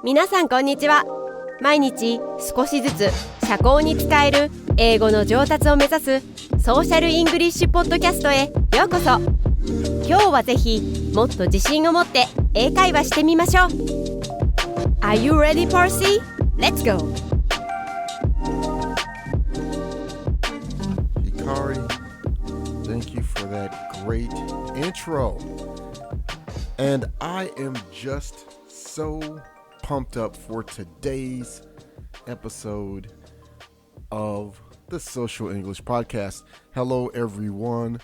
皆さんこんにちは。毎日少しずつ社交に使える英語の上達を目指すソーシャルイングリッシュポッドキャストへようこそ。今日はぜひもっと自信を持って英会話してみましょう。 Are you ready, Percy? Let's go! Hikari, thank you for that great intro. And I am just so pumped up for today's episode of the Social English Podcast. Hello, everyone.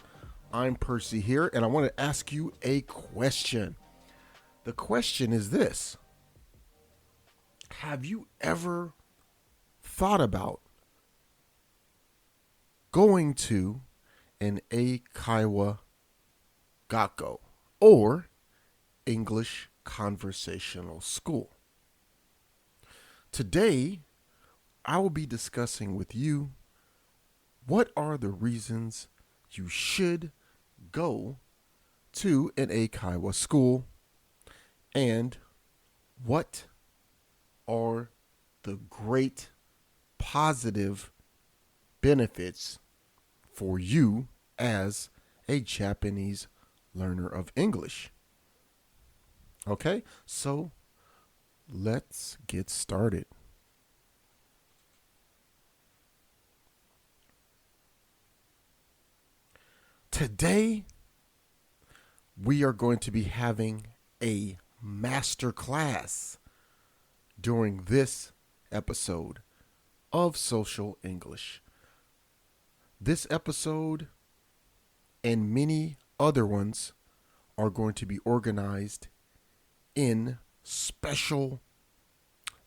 I'm Percy here, and I want to ask you a question. The question is this: have you ever thought about going to an Eikaiwa Gakko or English conversational school? Today, I will be discussing with you what are the reasons you should go to an Eikaiwa school and what are the great positive benefits for you as a Japanese learner of English. Okay, so let's get started. Today, we are going to be having a masterclass during this episode of Social English. This episode and many other ones are going to be organized in special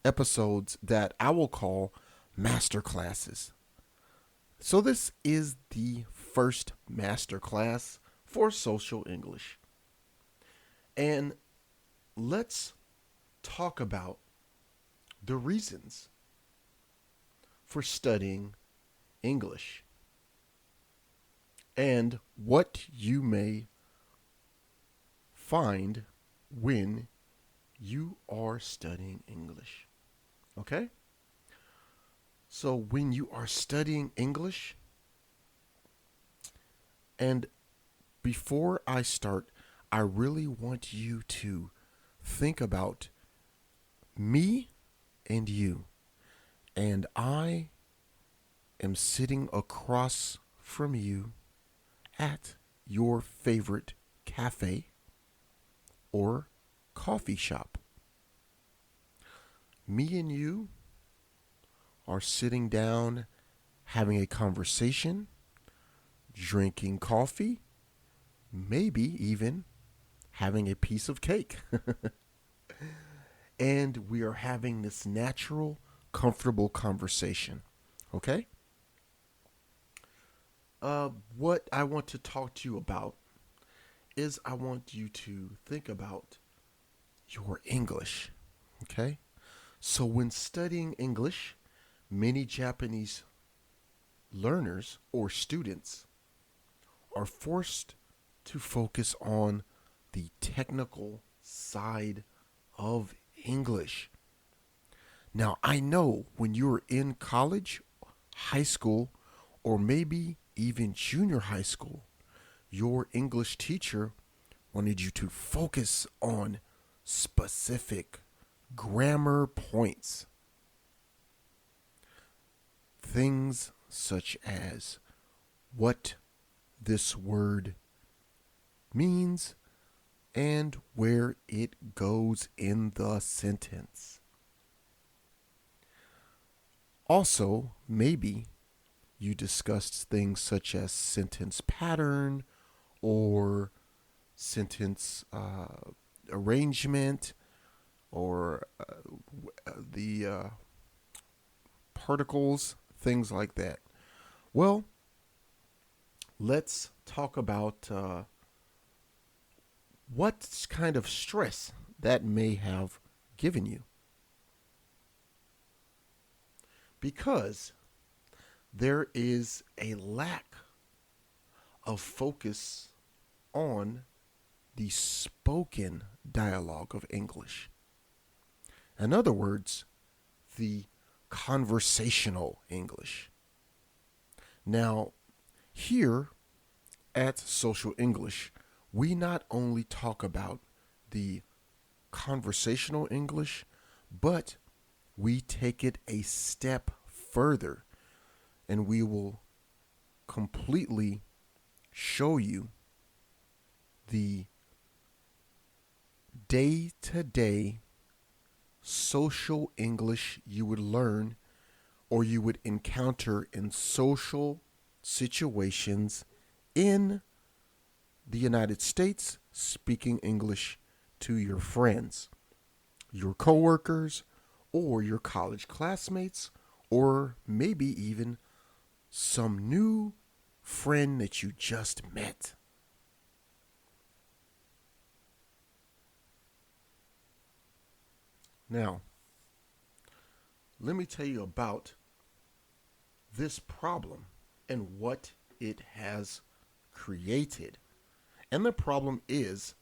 episodes that I will call masterclasses. So this is the first masterclass for Social English. And let's talk about the reasons for studying English and what you may find when you are studying English. Okay? So when you are studying English, and before I start, I really want you to think about me and you. And I am sitting across from you at your favorite cafe or coffee shop. Me and you are sitting down having a conversation, drinking coffee, maybe even having a piece of cake. And we are having this natural, comfortable conversation. Okay? What I want to talk to you about is I want you to think about your English. Okay? So when studying English, many Japanese learners or students are forced to focus on the technical side of English. Now, I know when you were in college, high school, or maybe even junior high school, your English teacher wanted you to focus on specific grammar points. Things such as what this word means and where it goes in the sentence. Also, maybe you discussed things such as sentence pattern or sentence arrangement or the particles, things like that. Well, let's talk about what kind of stress that may have given you. Because there is a lack of focus on the spoken dialogue of English. In other words, the conversational English. Now, here at Social English, we not only talk about the conversational English, but we take it a step further and we will completely show you the day-to-day social English you would learn or you would encounter in social situations in the United States, speaking English to your friends, your coworkers, or your college classmates, or maybe even some new friend that you just met. Now, let me tell you about this problem and what it has created. And the problem is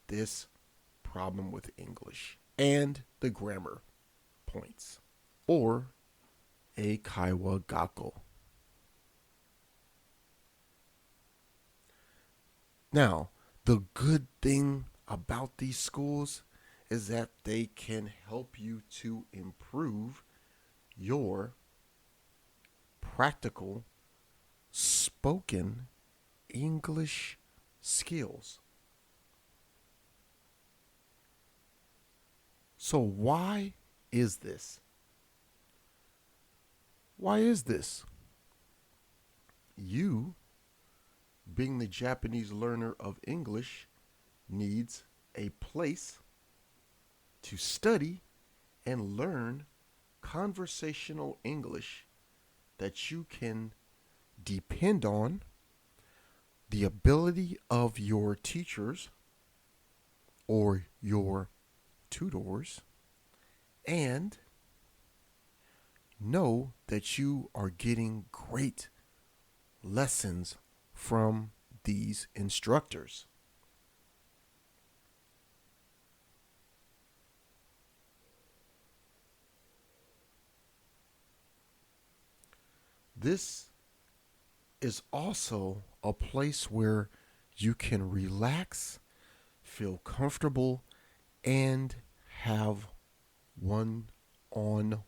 this problem with English and the grammar points, or Eikaiwa gakko. Now, the good thing about these schools is that they can help you to improve your practical spoken English skills. So why is this? Why is this? You, being the Japanese learner of English, needs a place to study and learn conversational English that you can depend on the ability of your teachers or your tutors, and know that you are getting great lessons from these instructors. This is also a place where you can relax, feel comfortable, and have one-on-one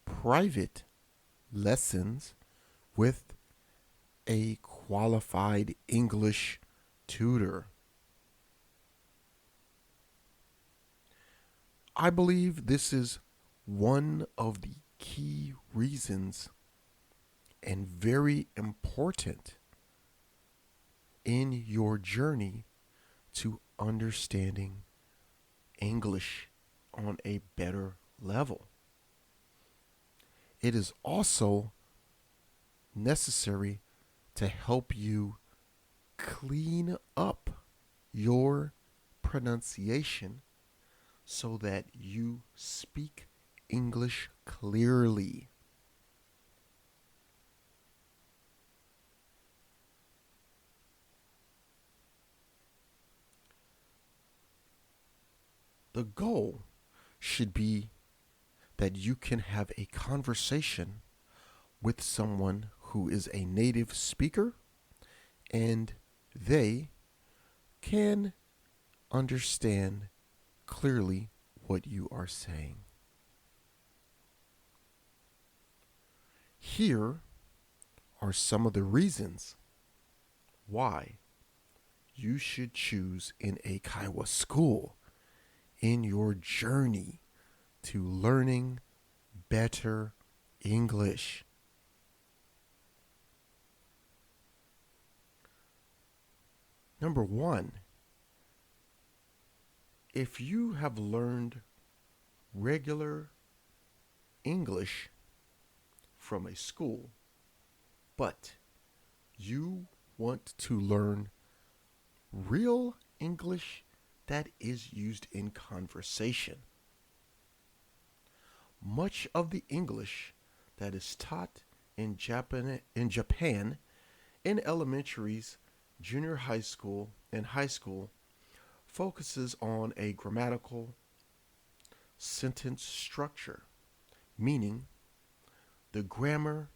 private lessons with a qualified English tutor. I believe this is one of the key reasons and very important in your journey to understanding English on a better level. It is also necessary to help you clean up your pronunciation so that you speak English clearly. The goal should be that you can have a conversation with someone who is a native speaker and they can understand clearly what you are saying. Here are some of the reasons why you should choose an Eikaiwa school in your journey to learning better English. Number one, if you have learned regular English from a school, but you want to learn real English that is used in conversation, much of the English that is taught in Japan in elementaries, junior high school, and high school focuses on a grammatical sentence structure, meaning the grammar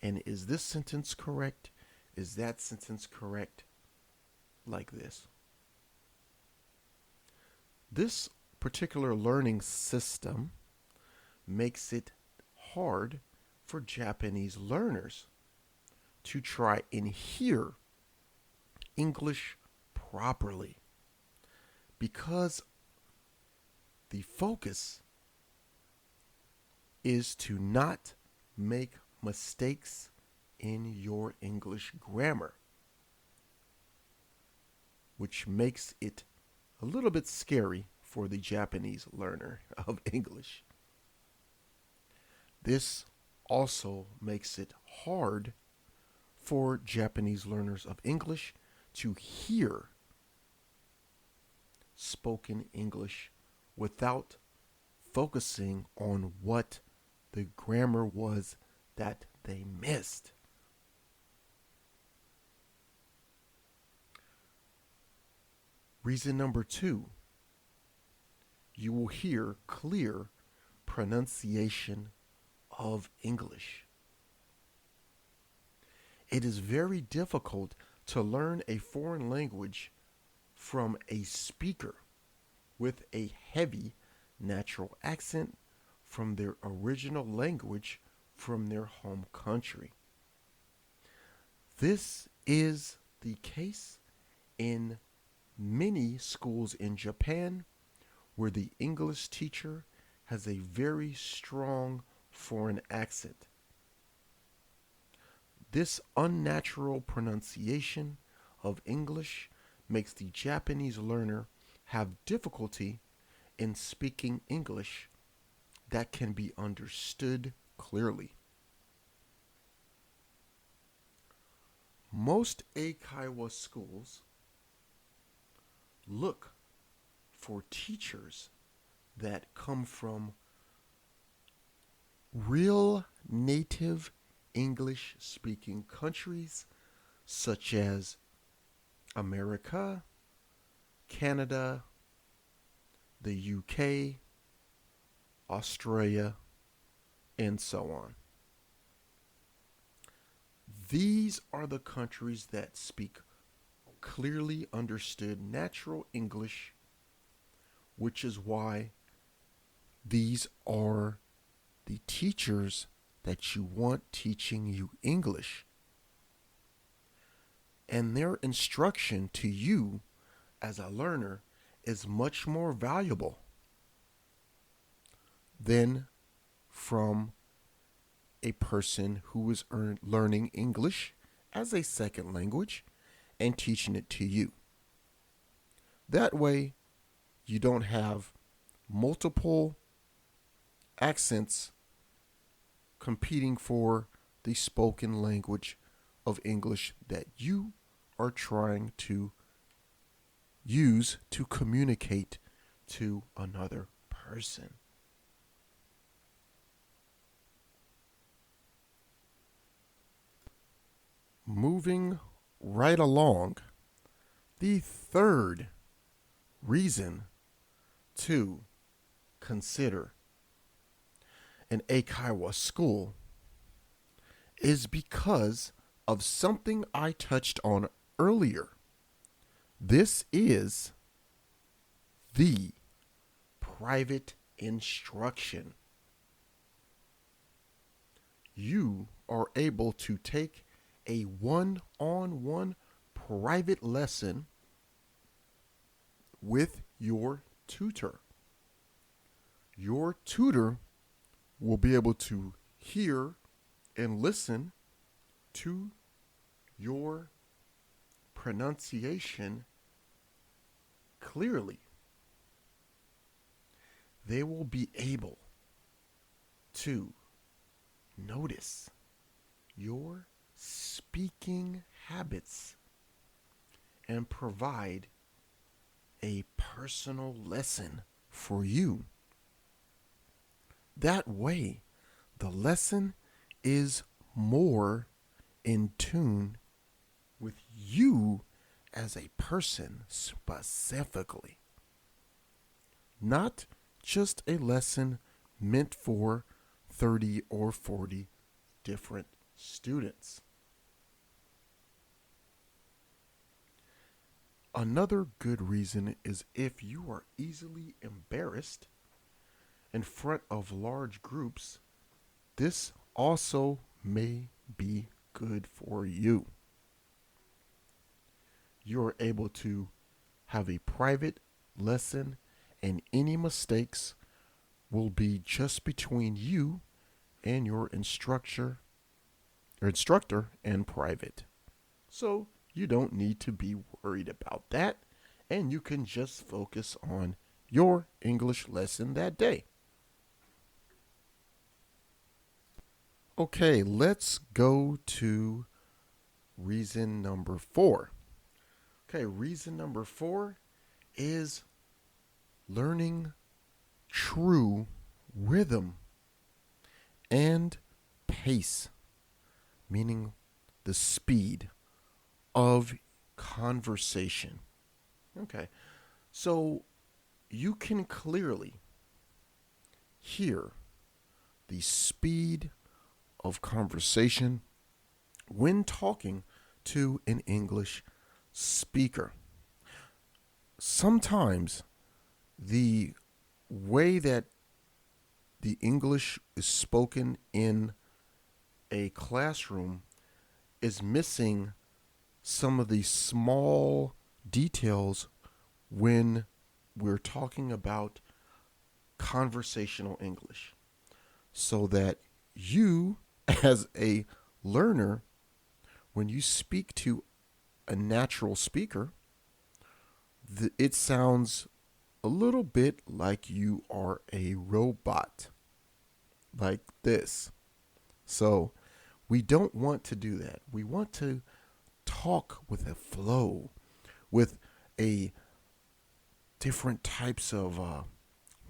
and is this sentence correct? Is that sentence correct? Like this. This particular learning system makes it hard for Japanese learners to try and hear English properly because the focus is to not make mistakes in your English grammar, which makes it a little bit scary for the Japanese learner of English. This also makes it hard for Japanese learners of English to hear spoken English without focusing on what the grammar was that they missed. Reason number 2, you will hear clear pronunciation of English. It is very difficult to learn a foreign language from a speaker with a heavy natural accent from their original language from their home country. This is the case in many schools in Japan where the English teacher has a very strong foreign accent. This unnatural pronunciation of English makes the Japanese learner have difficulty in speaking English that can be understood clearly. Most Eikaiwa schools look for teachers that come from real native English speaking countries such as America, Canada, the UK, Australia, and so on. These are the countries that speak clearly understood natural English, which is why these are the teachers that you want teaching you English. And their instruction to you as a learner is much more valuable than from a person who is learning English as a second language and teaching it to you. That way, you don't have multiple accents competing for the spoken language of English that you are trying to use to communicate to another person. Moving right along, the third reason to consider an Eikaiwa school is because of something I touched on earlier. This is the private instruction. You are able to take a one-on-one private lesson with your tutor. Your tutor will be able to hear and listen to your pronunciation clearly. They will be able to notice your speaking habits and provide a personal lesson for you. That way, the lesson is more in tune with you as a person specifically. not just a lesson meant for 30 or 40 different students. Another good reason is if you are easily embarrassed in front of large groups, this also may be good for you. You're able to have a private lesson, and any mistakes will be just between you and your instructor and private. So you don't need to be worried about that, and you can just focus on your English lesson that day. Okay, let's go to reason number 4. Okay, reason number 4 is learning true rhythm and pace, meaning the speed of conversation. Okay, so you can clearly hear the speed of conversation when talking to an English speaker. Sometimes the way that the English is spoken in a classroom is missing some of the small details when we're talking about conversational English, so that you, as a learner, when you speak to a natural speaker, it sounds a little bit like you are a robot, like this. So we don't want to do that. We want to talk with a flow, with a different types of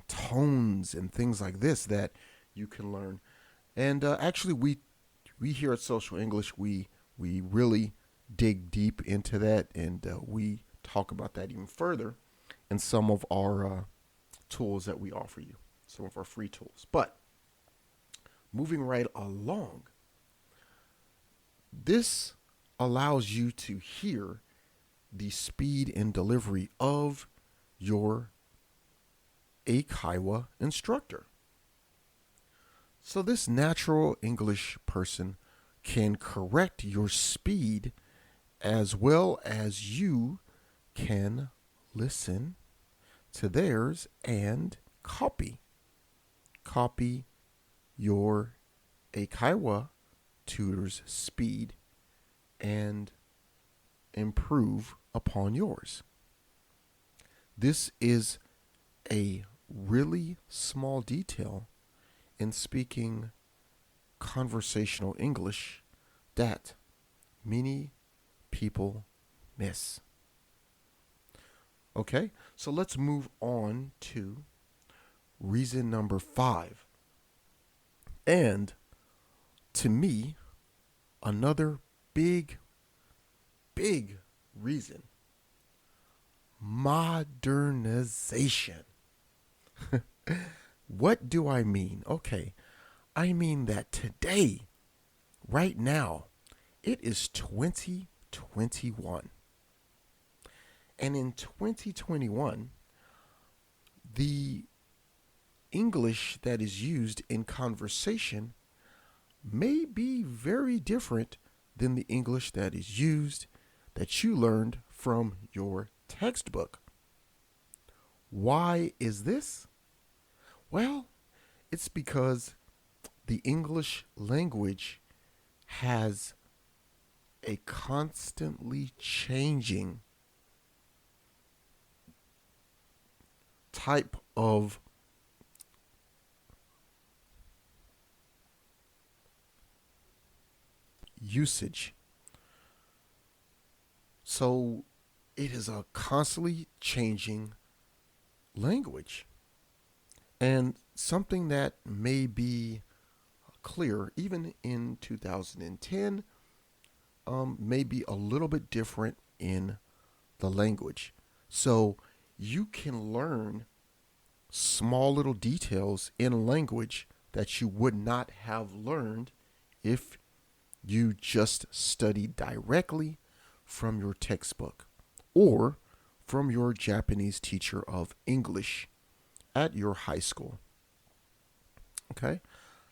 tones and things like this that you can learn. And actually, we here at Social English, we really dig deep into that, and we talk about that even further in some of our tools that we offer you, some of our free tools. But moving right along, this allows you to hear the speed and delivery of your Eikaiwa instructor. So this natural English person can correct your speed as well as you can listen to theirs and copy your Eikaiwa tutor's speed and improve upon yours. This is a really small detail in speaking conversational English that many people miss. Okay, so let's move on to reason number 5. And to me, another big reason: modernization. What do I mean? Okay, I mean that today, right now, it is 2021. And in 2021, the English that is used in conversation may be very different than the English that is used that you learned from your textbook. Why is this? Well, it's because the English language has a constantly changing type of usage. So it is a constantly changing language. And something that may be clear even in 2010 may be a little bit different in the language. So you can learn small little details in language that you would not have learned if you just studied directly from your textbook or from your Japanese teacher of English at your high school. Okay?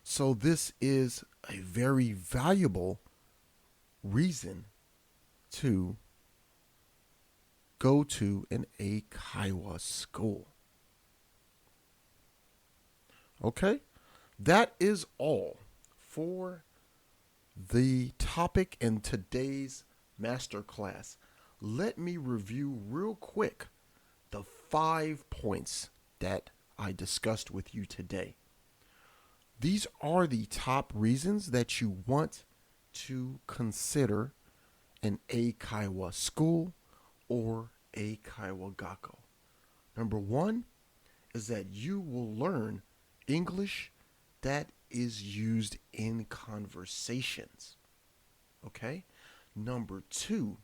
So this is a very valuable reason to go to an Eikaiwa school. Okay? That is all for the topic in today's masterclass. Let me review real quick the 5 points that I discussed with you today. These are the top reasons that you want to consider an Eikaiwa school or Eikaiwa Gakko. Number 1 is that you will learn English that is used in conversations. Okay? Number 2,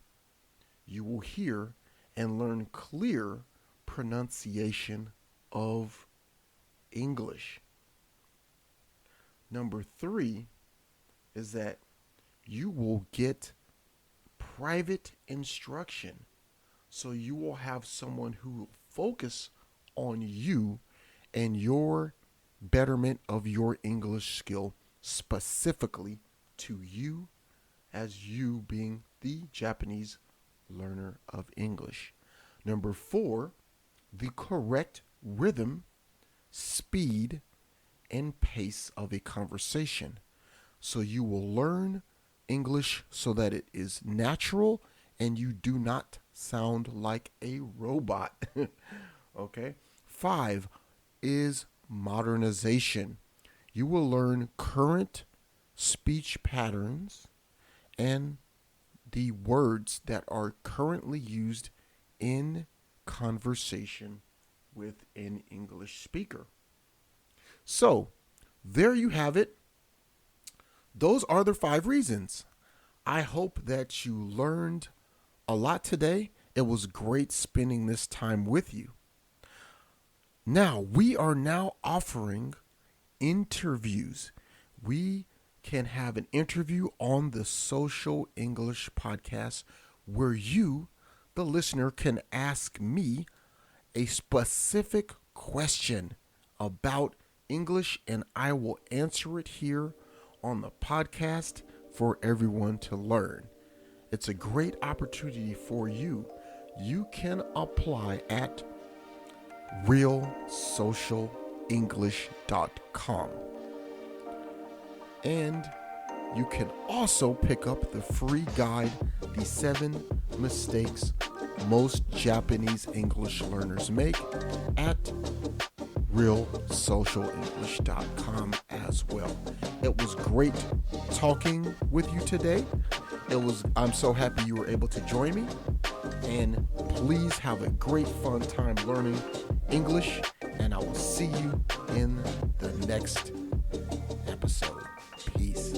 you will hear and learn clear pronunciation of English. Number 3 is that you will get private instruction. So you will have someone who will focus on you and your betterment of your English skill specifically to you as you being the Japanese learner of English. Number 4, the correct rhythm, speed, and pace of a conversation. So you will learn English so that it is natural and you do not sound like a robot. Okay? 5 is modernization. You will learn current speech patterns and the words that are currently used in conversation with an English speaker. So, there you have it. Those are the 5 reasons. I hope that you learned a lot today. It was great spending this time with you. Now, we are now offering interviews. We can have an interview on the Social English Podcast where you, the listener, can ask me a specific question about English and I will answer it here on the podcast for everyone to learn. It's a great opportunity for you. You can apply at realsocialenglish.com. And you can also pick up the free guide, The 7 Mistakes Most Japanese English Learners Make, at realsocialenglish.com as well. It was great talking with you today. I'm so happy you were able to join me. And please have a great fun time learning English. And I will see you in the next episode. Peace.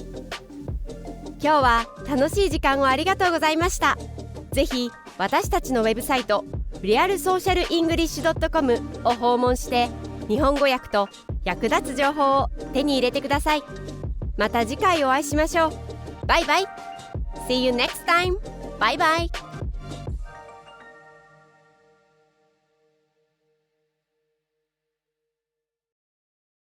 今日は楽しい時間をありがとうございました。ぜひ私たちのウェブサイト realsocialenglish.com を訪問して日本語訳と役立つ情報を手に入れてください。また次回お会いしましょう。バイバイ。See you next time. Bye bye.